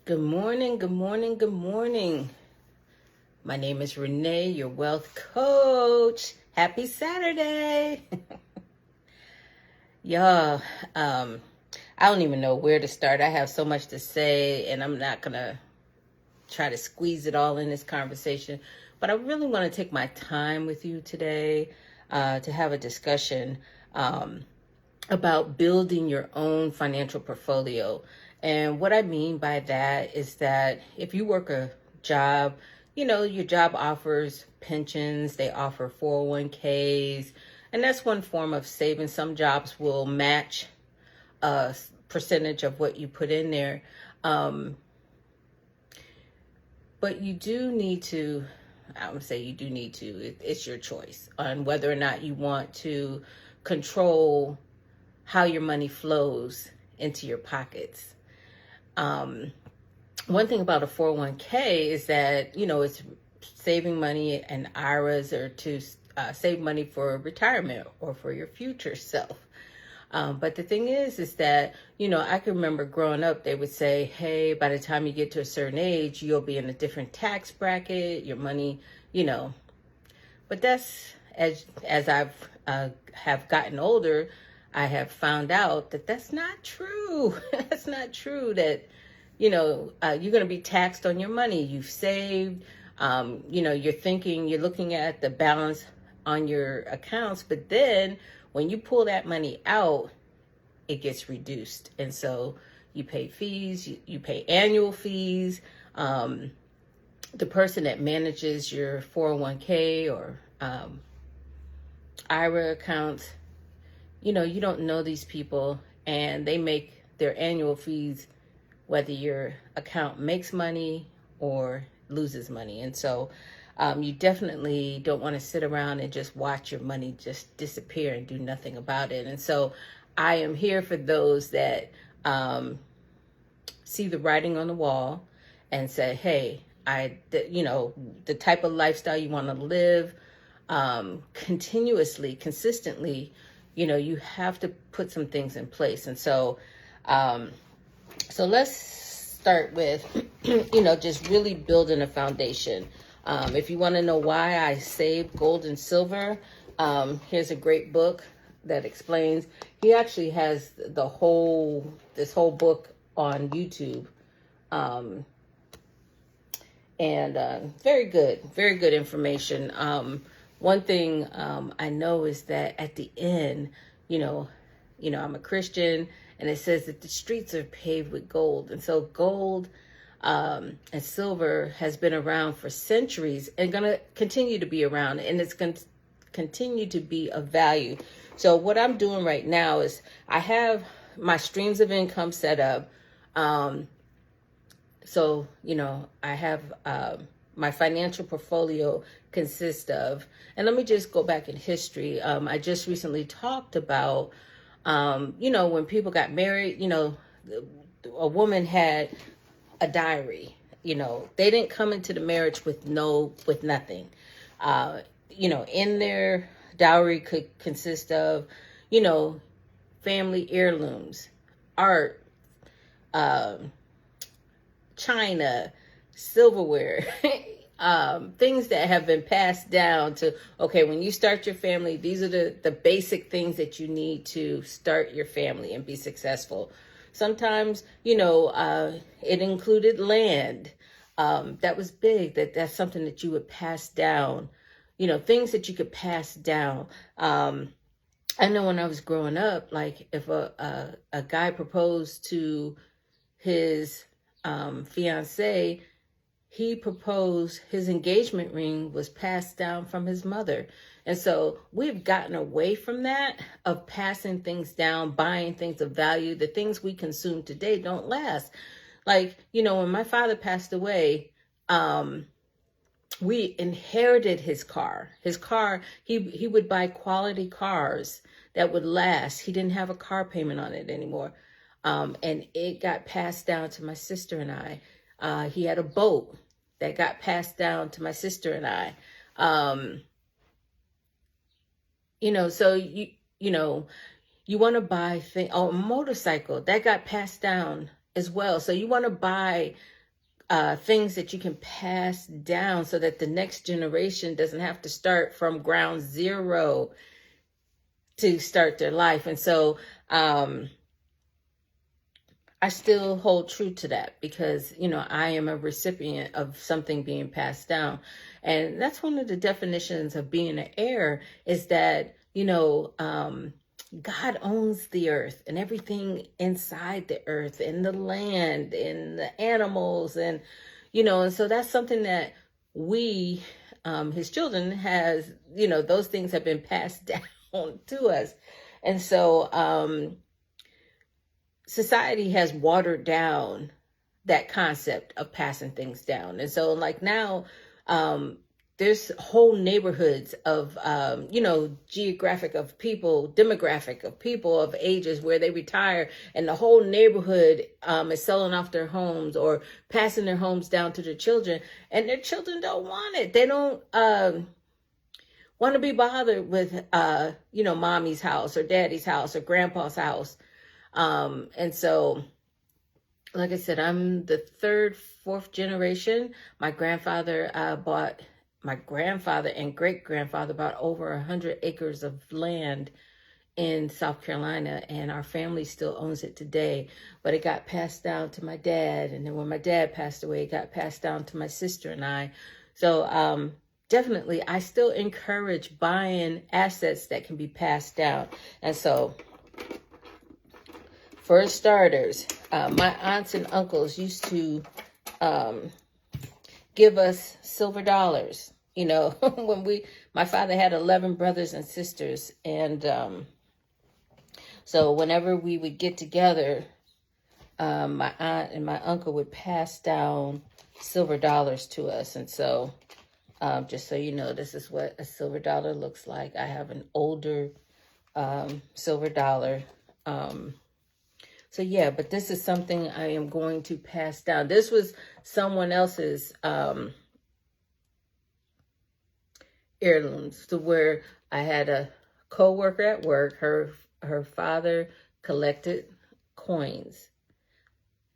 Good morning, good morning, good morning. My name is Renee, your wealth coach. Happy Saturday. Y'all, I don't even know where to start. I have so much to say, and I'm not going to try to squeeze it all in this conversation. But I really want to take my time with you today to have a discussion about building your own financial portfolio. And what I mean by that is that if you work a job, your job offers pensions, they offer 401ks, and that's one form of saving. Some jobs will match a percentage of what you put in there. But you do need to, I would say you do need to, it's your choice on whether or not you want to control how your money flows into your pockets. One thing about a 401k is that, it's saving money, and IRAs are to save money for retirement or for your future self. But the thing is that, I can remember growing up, they would say, hey, by the time you get to a certain age, you'll be in a different tax bracket, your money, but that's, as I've have gotten older, I have found out that that's not true. That's not true that, you're going to be taxed on your money you've saved. You're looking at the balance on your accounts, but then when you pull that money out, it gets reduced. And so you pay fees, you pay annual fees. The person that manages your 401k or IRA accounts, you don't know these people, and they make their annual fees whether your account makes money or loses money. And so you definitely don't want to sit around and just watch your money just disappear and do nothing about it. And so I am here for those that see the writing on the wall and say, hey, the type of lifestyle you want to live continuously, consistently, you have to put some things in place. And so let's start with, just really building a foundation. If you want to know why I saved gold and silver, here's a great book that explains. He actually has this whole book on YouTube. Very good information. One thing I know is that at the end, I'm a Christian, and it says that the streets are paved with gold. And so gold and silver has been around for centuries and going to continue to be around, and it's going to continue to be of value. So what I'm doing right now is I have my streams of income set up. So, I have my financial portfolio consists of, and let me just go back in history. I just recently talked about, when people got married, a woman had a diary. They didn't come into the marriage with nothing. In their dowry could consist of, family heirlooms, art, china, silverware, things that have been passed down to, okay, when you start your family, these are the basic things that you need to start your family and be successful. Sometimes, it included land. That was big, that's something that you would pass down, things that you could pass down. I know when I was growing up, like if a guy proposed to his fiance, he proposed, his engagement ring was passed down from his mother. And so we've gotten away from that, of passing things down, buying things of value. The things we consume today don't last. Like, when my father passed away, we inherited his car. He would buy quality cars that would last. He didn't have a car payment on it anymore. And it got passed down to my sister and I. He had a boat that got passed down to my sister and I. So you want to buy a motorcycle that got passed down as well. So you want to buy things that you can pass down so that the next generation doesn't have to start from ground zero to start their life. And so I still hold true to that because, you know, I am a recipient of something being passed down. And that's one of the definitions of being an heir, is that, you know, God owns the earth and everything inside the earth and the land and the animals. And, you know, and so that's something that we, his children, has, you know, those things have been passed down to us. And so, society has watered down that concept of passing things down. And so like now, there's whole neighborhoods of, you know, demographic of people of ages where they retire and the whole neighborhood is selling off their homes or passing their homes down to their children, and their children don't want it. They don't want to be bothered with, you know, mommy's house or daddy's house or grandpa's house. And so, like I said, I'm the third, fourth generation. My grandfather and great grandfather bought over 100 acres of land in South Carolina, and our family still owns it today. But it got passed down to my dad, and then when my dad passed away, it got passed down to my sister and I. So, definitely, I still encourage buying assets that can be passed down. And so, for starters, my aunts and uncles used to give us silver dollars. You know, when my father had 11 brothers and sisters. And so whenever we would get together, my aunt and my uncle would pass down silver dollars to us. And so just so you know, this is what a silver dollar looks like. I have an older silver dollar. So yeah, but this is something I am going to pass down. This was someone else's heirlooms, to where I had a co-worker at work. Her father collected coins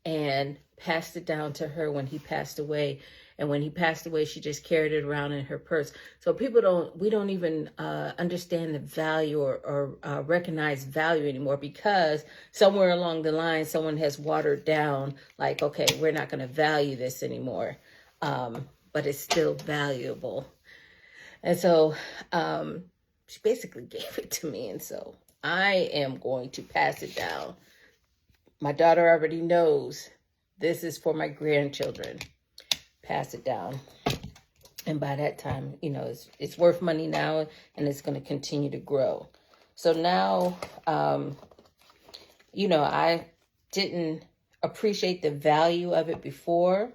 and passed it down to her when he passed away. And when he passed away, she just carried it around in her purse. So we don't even understand the value or recognize value anymore, because somewhere along the line, someone has watered down, like, okay, we're not going to value this anymore. But it's still valuable. And so she basically gave it to me. And so I am going to pass it down. My daughter already knows this is for my grandchildren. Pass it down. And by that time, you know, it's worth money now, and it's going to continue to grow. So now, you know, I didn't appreciate the value of it before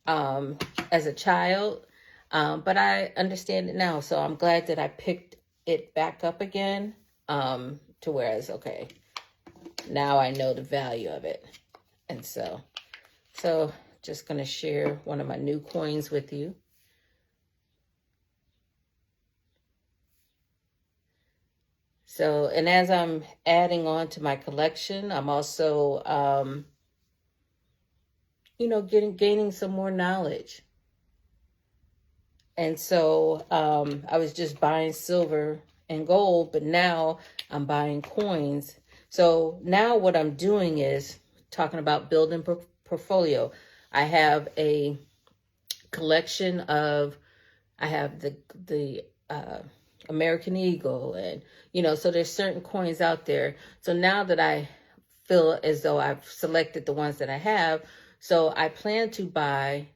as a child, but I understand it now. So I'm glad that I picked it back up again, to whereas, okay, now I know the value of it. And so just going to share one of my new coins with you. So, and as I'm adding on to my collection, I'm also, you know, gaining some more knowledge. And so I was just buying silver and gold, but now I'm buying coins. So now what I'm doing is talking about building portfolio. I have a collection of, I have the American Eagle, and, you know, so there's certain coins out there. So now that I feel as though I've selected the ones that I have, so I plan to buy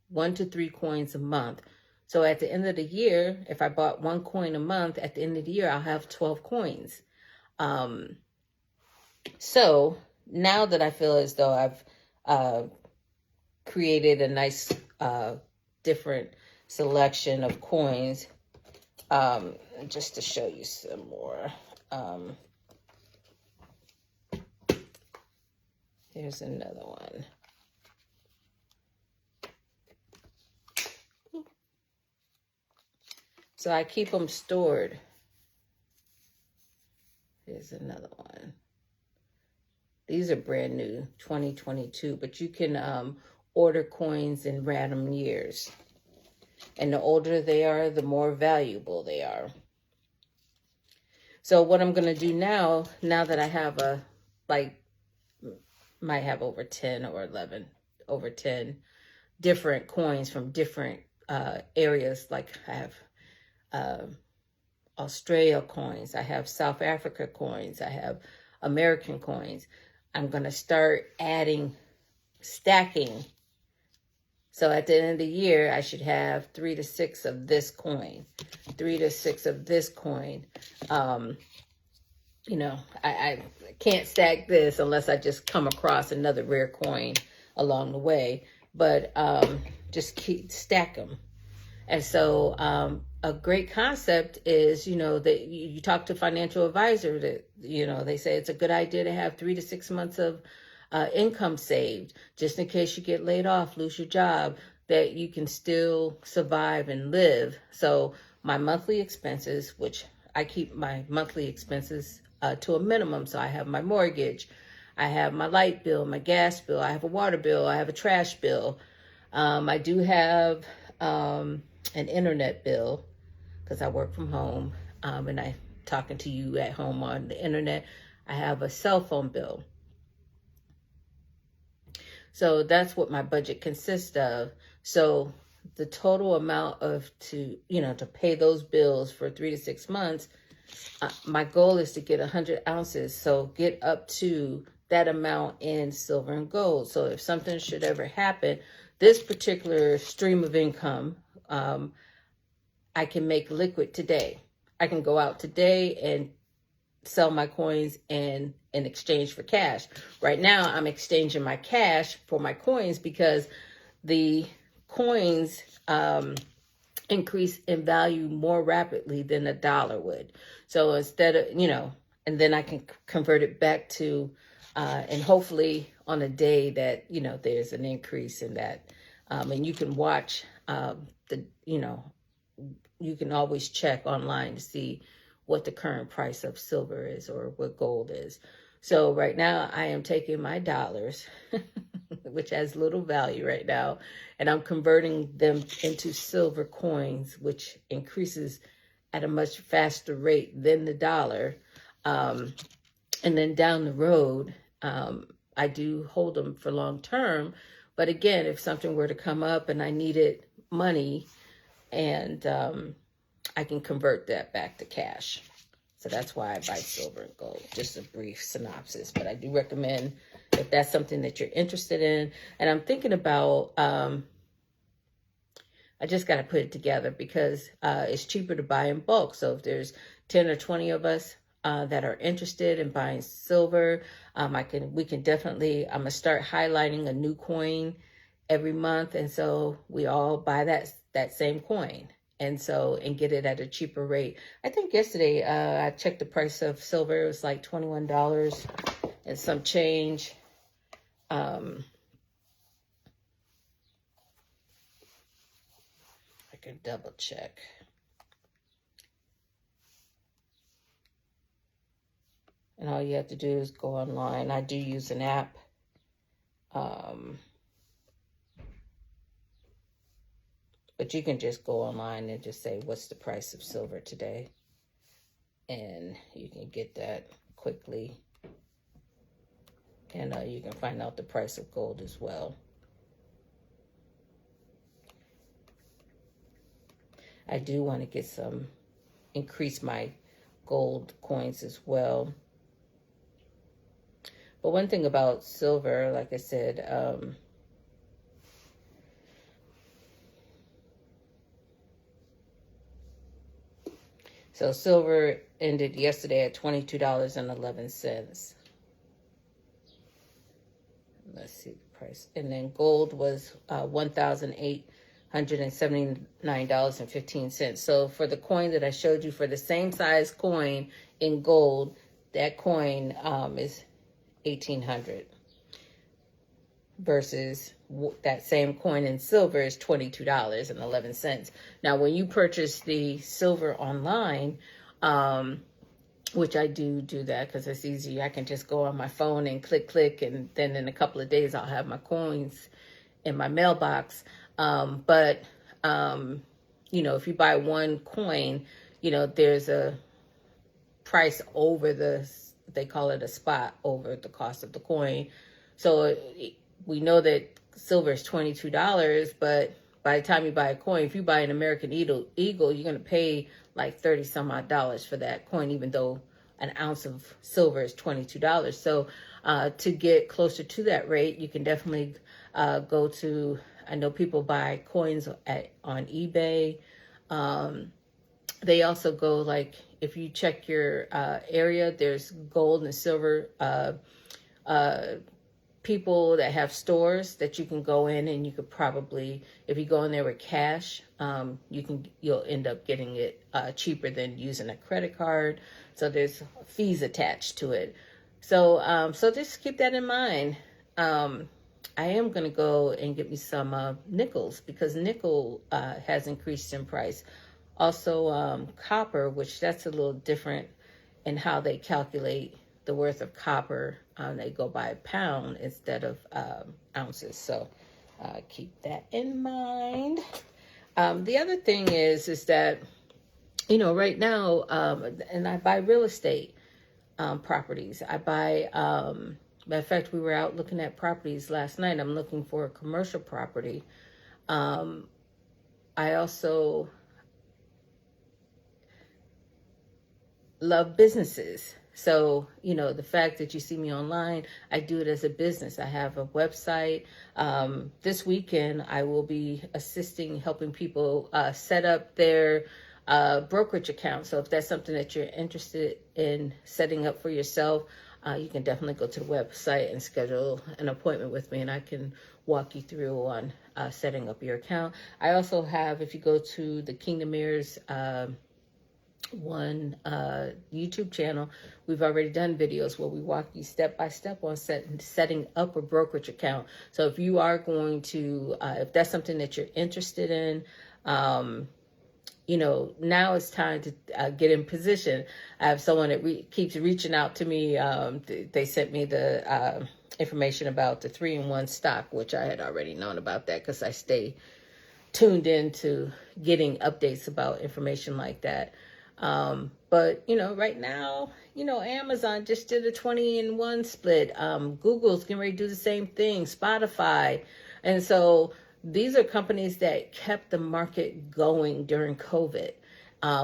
1 to 3 coins a month. So at the end of the year, if I bought 1 coin a month, at the end of the year, I'll have 12 coins. So now that I feel as though I've created a nice different selection of coins, just to show you some more. Here's another one. So I keep them stored. Here's another one. These are brand new, 2022, but you can order coins in random years. And the older they are, the more valuable they are. So what I'm going to do now that I have might have over 10 or 11, over 10 different coins from different areas. Like I have Australia coins, I have South Africa coins, I have American coins. I'm going to start stacking. So at the end of the year, I should have 3 to 6 of this coin, 3 to 6 of this coin. You know, I can't stack this unless I just come across another rare coin along the way, but just stack them. And so a great concept is, you know, that you talk to financial advisor that, you know, they say it's a good idea to have 3 to 6 months of income saved, just in case you get laid off, lose your job, that you can still survive and live. So my monthly expenses, which I keep my monthly expenses to a minimum. So I have my mortgage, I have my light bill, my gas bill, I have a water bill, I have a trash bill. I do have an internet bill because I work from home and I'm talking to you at home on the internet. I have a cell phone bill. So that's what my budget consists of. So the total amount to pay those bills for 3 to 6 months, my goal is to get 100 ounces. So get up to that amount in silver and gold. So if something should ever happen, this particular stream of income, I can make liquid today. I can go out today and sell my coins in exchange for cash. Right now, I'm exchanging my cash for my coins because the coins increase in value more rapidly than a dollar would. So instead of, and then I can convert it back to, and hopefully on a day that, there's an increase in that. And you can watch you can always check online to see what the current price of silver is or what gold is. So right now I am taking my dollars, which has little value right now, and I'm converting them into silver coins, which increases at a much faster rate than the dollar. And then down the road, I do hold them for long term. But again, if something were to come up and I needed money, and I can convert that back to cash. So that's why I buy silver and gold. Just a brief synopsis, but I do recommend if that's something that you're interested in. And I'm thinking about, I just got to put it together because it's cheaper to buy in bulk. So if there's 10 or 20 of us that are interested in buying silver, we can definitely, I'm gonna start highlighting a new coin every month. And so we all buy that same coin. And get it at a cheaper rate. I think yesterday I checked the price of silver. It was like $21 and some change. I can double check. And all you have to do is go online. I do use an app. But you can just go online and just say, what's the price of silver today? And you can get that quickly. And you can find out the price of gold as well. I do want to increase my gold coins as well. But one thing about silver, like I said, so silver ended yesterday at $22.11. Let's see the price. And then gold was $1,879.15. So for the coin that I showed you, for the same size coin in gold, that coin is $1,800 versus that same coin in silver is $22.11. Now, when you purchase the silver online, which I do that because it's easy. I can just go on my phone and click, and then in a couple of days I'll have my coins in my mailbox. But if you buy one coin, there's a price over they call it a spot over the cost of the coin. So we know that silver is $22, but by the time you buy a coin, if you buy an American Eagle, you're going to pay like 30 some odd dollars for that coin, even though an ounce of silver is $22. So to get closer to that rate, you can definitely go to, I know people buy coins on eBay. They also go, like, if you check your area, there's gold and silver people that have stores that you can go in, and you could probably, if you go in there with cash, you'll end up getting it cheaper than using a credit card. So there's fees attached to it. So just keep that in mind. I am going to go and get me some nickels, because nickel has increased in price. Also copper, which that's a little different in how they calculate the worth of copper. They go by a pound instead of ounces. So keep that in mind. The other thing is that, right now, and I buy real estate properties. I buy, matter of fact, we were out looking at properties last night. I'm looking for a commercial property. I also love businesses. So, the fact that you see me online, I do it as a business. I have a website. This weekend, I will be helping people set up their brokerage account. So if that's something that you're interested in setting up for yourself, you can definitely go to the website and schedule an appointment with me, and I can walk you through on setting up your account. I also have, if you go to the Kingdom Heirs one YouTube channel, we've already done videos where we walk you step by step on setting up a brokerage account. So if you are going to, if that's something that you're interested in, now it's time to get in position. I have someone that keeps reaching out to me. They sent me the information about the 3-in-1 stock, which I had already known about that because I stay tuned in to getting updates about information like that. But right now, Amazon just did a 20-in-1 split. Google's getting ready to do the same thing, Spotify. And so these are companies that kept the market going during COVID.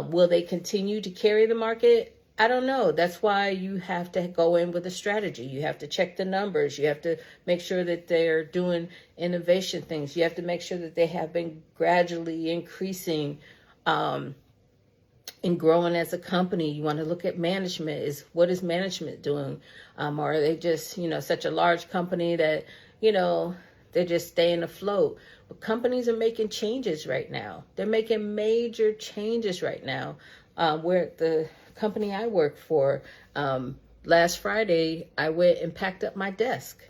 Will they continue to carry the market? I don't know. That's why you have to go in with a strategy. You have to check the numbers. You have to make sure that they're doing innovation things. You have to make sure that they have been gradually increasing, and growing as a company. You want to look at management. What is management doing? Or are they just, such a large company that, they're just staying afloat? But companies are making changes right now. They're making major changes right now. Where the company I work for, last Friday, I went and packed up my desk.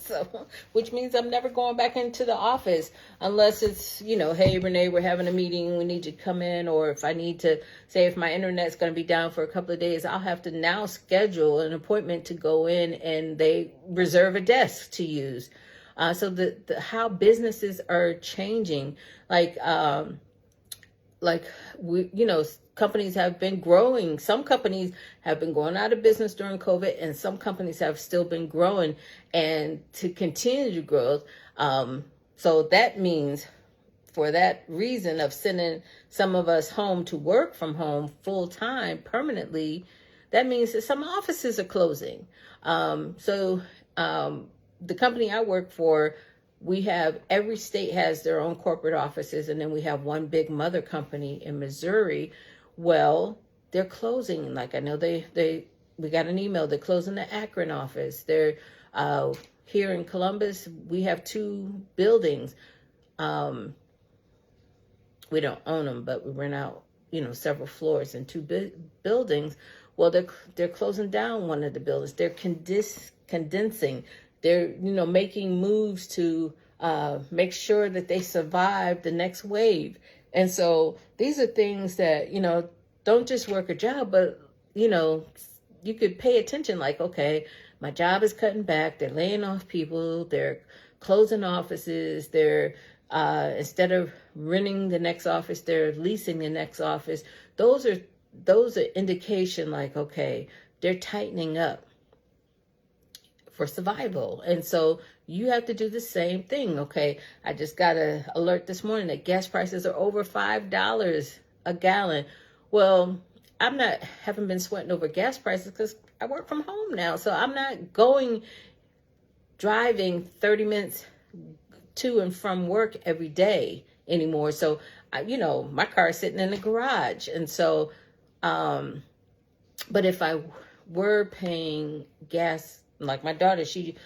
So, which means I'm never going back into the office unless it's, hey, Renee, we're having a meeting, we need you to come in. Or if I need to, say if my internet's going to be down for a couple of days, I'll have to now schedule an appointment to go in, and they reserve a desk to use. So how businesses are changing, companies have been growing. Some companies have been going out of business during COVID, and some companies have still been growing and to continue to grow. So that means, for that reason of sending some of us home to work from home full time permanently, that means that some offices are closing. The company I work for, every state has their own corporate offices, and then we have one big mother company in Missouri. Well, they're closing. Like, I know we got an email, they're closing the Akron office. They're here in Columbus, we have 2 buildings. We don't own them, but we rent out, several floors and 2 buildings. Well, they're closing down one of the buildings. They're condensing. They're, making moves to make sure that they survive the next wave. And so these are things that, don't just work a job, but you could pay attention like, okay, my job is cutting back. They're laying off people. They're closing offices. They're, instead of renting the next office, they're leasing the next office. Those are indication like, okay, they're tightening up for survival. And so you have to do the same thing. Okay, I just got an alert this morning that gas prices are over $5 a gallon. Well, haven't been sweating over gas prices because I work from home now. So I'm not driving 30 minutes to and from work every day anymore. So, my car is sitting in the garage. And so, but if I were paying gas, like my daughter, she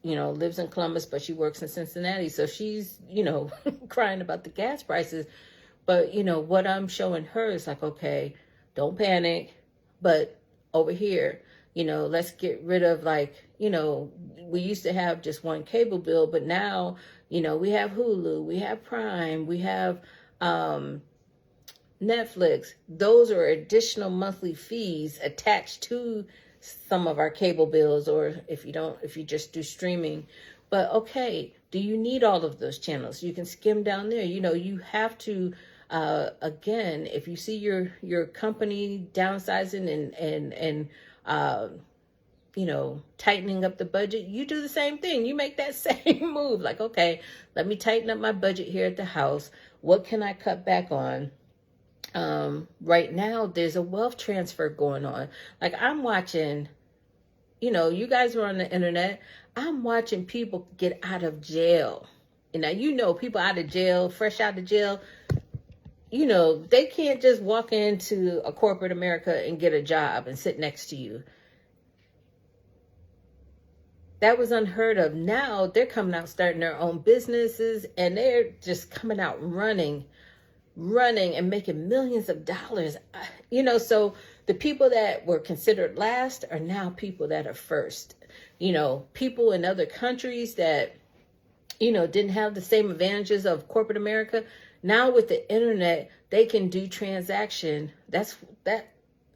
lives in Columbus, but she works in Cincinnati. So she's, crying about the gas prices. But, what I'm showing her is like, okay, don't panic. But over here, let's get rid of we used to have just one cable bill, but now, we have Hulu, we have Prime, we have Netflix. Those are additional monthly fees attached to some of our cable bills, or if you just do streaming. But okay, do you need all of those channels? You can skim down there. You have to, again, if you see your company downsizing and tightening up the budget, you do the same thing. You make that same move. Like, okay, let me tighten up my budget here at the house. What can I cut back on? Right now, there's a wealth transfer going on. Like, I'm watching, you guys are on the internet. I'm watching people get out of jail. And now, people out of jail, fresh out of jail, they can't just walk into a corporate America and get a job and sit next to you. That was unheard of. Now they're coming out, starting their own businesses, and they're just coming out running and making millions of dollars. So the people that were considered last are now people that are first. People in other countries that, didn't have the same advantages of corporate America. Now with the internet, they can do transaction. That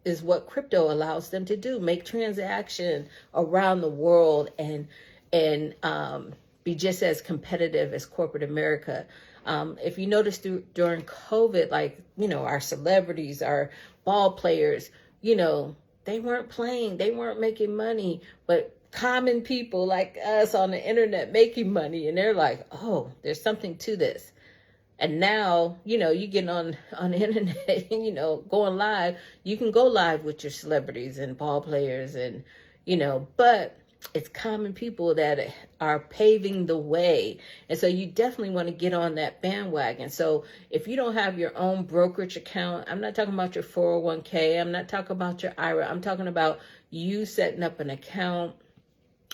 is what crypto allows them to do. Make transaction around the world and be just as competitive as corporate America. If you notice during COVID, our celebrities, our ball players, they weren't playing, they weren't making money, but common people like us on the internet making money, and they're like, oh, there's something to this. And now, you get on the internet, going live. You can go live with your celebrities and ball players and, but it's common people that are paving the way. And so you definitely want to get on that bandwagon. So if you don't have your own brokerage account, I'm not talking about your 401k. I'm not talking about your IRA. I'm talking about you setting up an account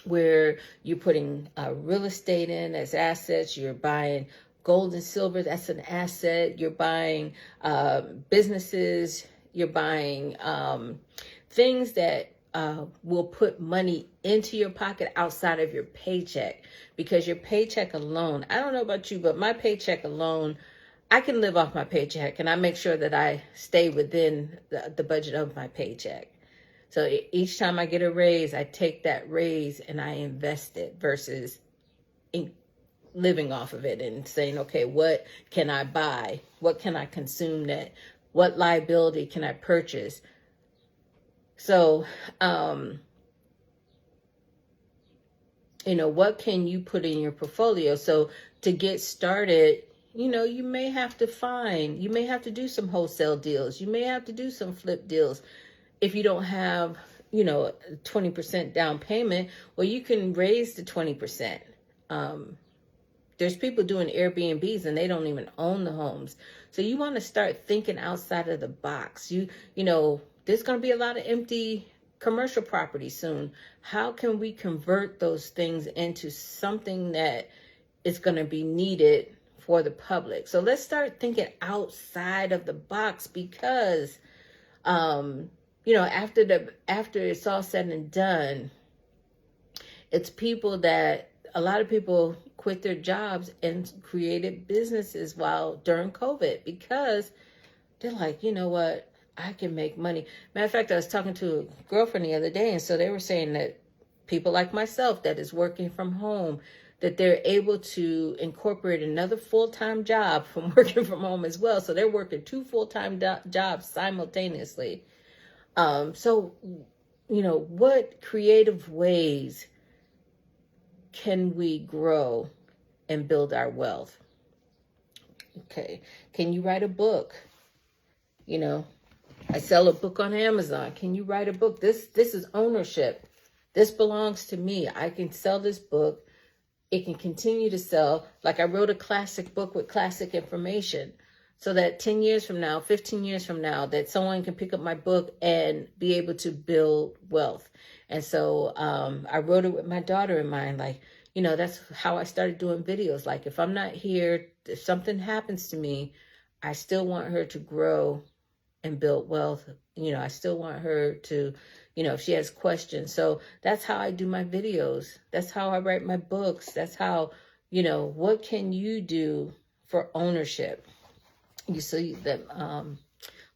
where you're putting real estate in as assets. You're buying gold and silver, that's an asset. You're buying businesses. You're buying things that will put money into your pocket outside of your paycheck. Because your paycheck alone, I don't know about you, but my paycheck alone, I can live off my paycheck, and I make sure that I stay within the budget of my paycheck. So each time I get a raise, I take that raise and I invest it versus living off of it and saying, okay, what can I buy? What can I consume? What liability can I purchase? So, what can you put in your portfolio? So to get started, you may have to do some wholesale deals. You may have to do some flip deals. If you don't have, 20% down payment, well, you can raise the 20%. There's people doing Airbnbs and they don't even own the homes. So you want to start thinking outside of the box. There's going to be a lot of empty commercial property soon. How can we convert those things into something that is going to be needed for the public? So let's start thinking outside of the box, because, after it's all said and done, it's a lot of people quit their jobs and created businesses during COVID, because they're like, you know what? I can make money. Matter of fact, I was talking to a girlfriend the other day, and so they were saying that people like myself that is working from home, that they're able to incorporate another full-time job from working from home as well. So they're working 2 full-time jobs simultaneously. So, what creative ways can we grow and build our wealth? Okay. Can you write a book? I sell a book on Amazon. Can you write a book? This is ownership. This belongs to me. I can sell this book. It can continue to sell. Like I wrote a classic book with classic information so that 10 years from now, 15 years from now, that someone can pick up my book and be able to build wealth. And so I wrote it with my daughter in mind. Like, that's how I started doing videos. Like if I'm not here, if something happens to me, I still want her to grow and build wealth. I still want her to, if she has questions. So that's how I do my videos. That's how I write my books. That's how, what can you do for ownership? You see that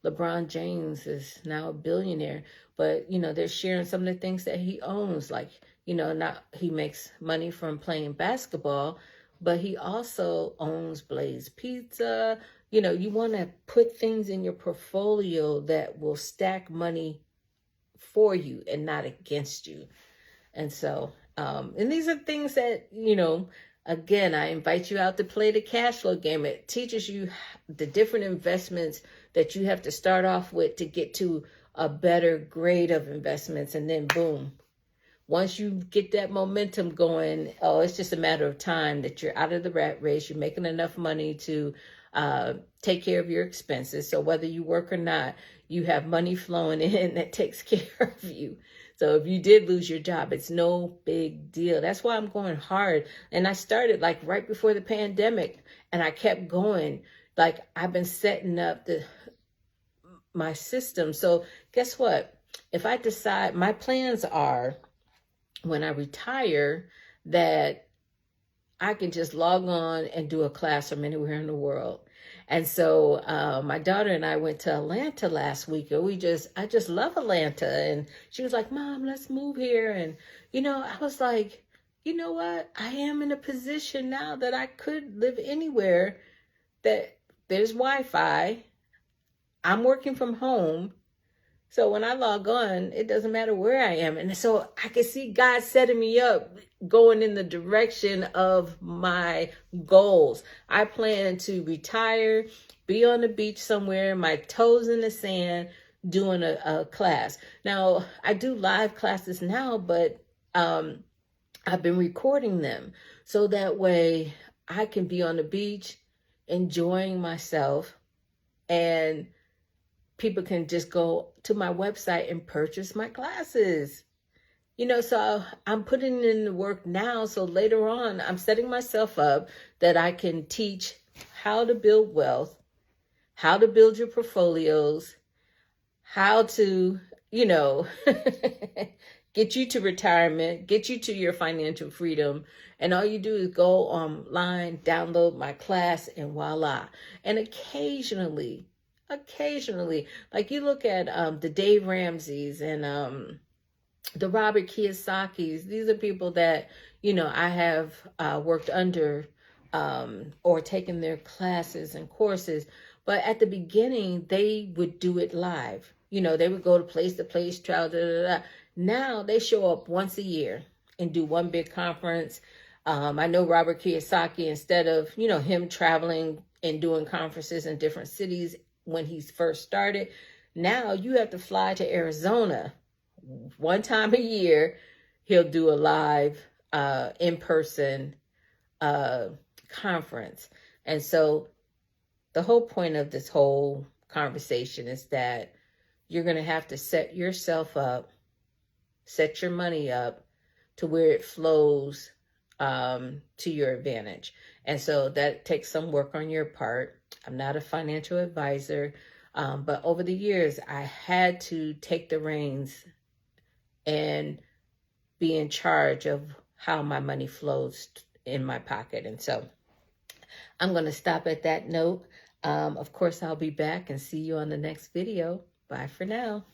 LeBron James is now a billionaire, but, they're sharing some of the things that he owns. Like, he makes money from playing basketball, but he also owns Blaze Pizza. You want to put things in your portfolio that will stack money for you and not against you. And so, and these are things that, again, I invite you out to play the cash flow game. It teaches you the different investments that you have to start off with to get to a better grade of investments. And then boom, once you get that momentum going, it's just a matter of time that you're out of the rat race. You're making enough money to take care of your expenses. So whether you work or not, you have money flowing in that takes care of you. So if you did lose your job, it's no big deal. That's why I'm going hard. And I started like right before the pandemic, and I kept going. Like I've been setting up my system. So guess what? If I decide, my plans are when I retire that I can just log on and do a class from anywhere in the world. And so my daughter and I went to Atlanta last week, and I just love Atlanta. And she was like, Mom, let's move here. And, I was like, you know what? I am in a position now that I could live anywhere that there's Wi-Fi. I'm working from home. So when I log on, it doesn't matter where I am. And so I can see God setting me up, going in the direction of my goals. I plan to retire, be on the beach somewhere, my toes in the sand, doing a class. Now, I do live classes now, but I've been recording them so that way I can be on the beach, enjoying myself, and people can just go to my website and purchase my classes. So I'm putting in the work now. So later on, I'm setting myself up that I can teach how to build wealth, how to build your portfolios, how to, get you to retirement, get you to your financial freedom. And all you do is go online, download my class, and voila. And occasionally, like you look at the Dave Ramseys and the Robert Kiyosaki's. These are people that, I have worked under or taken their classes and courses. But at the beginning, they would do it live. They would go to place, travel, Now they show up once a year and do one big conference. I know Robert Kiyosaki, instead of, him traveling and doing conferences in different cities, when he first started, now you have to fly to Arizona one time a year. He'll do a live in-person conference. And so the whole point of this whole conversation is that you're going to have to set yourself up, set your money up to where it flows to your advantage. And so that takes some work on your part. I'm not a financial advisor, but over the years, I had to take the reins and be in charge of how my money flows in my pocket. And so I'm going to stop at that note. Of course, I'll be back and see you on the next video. Bye for now.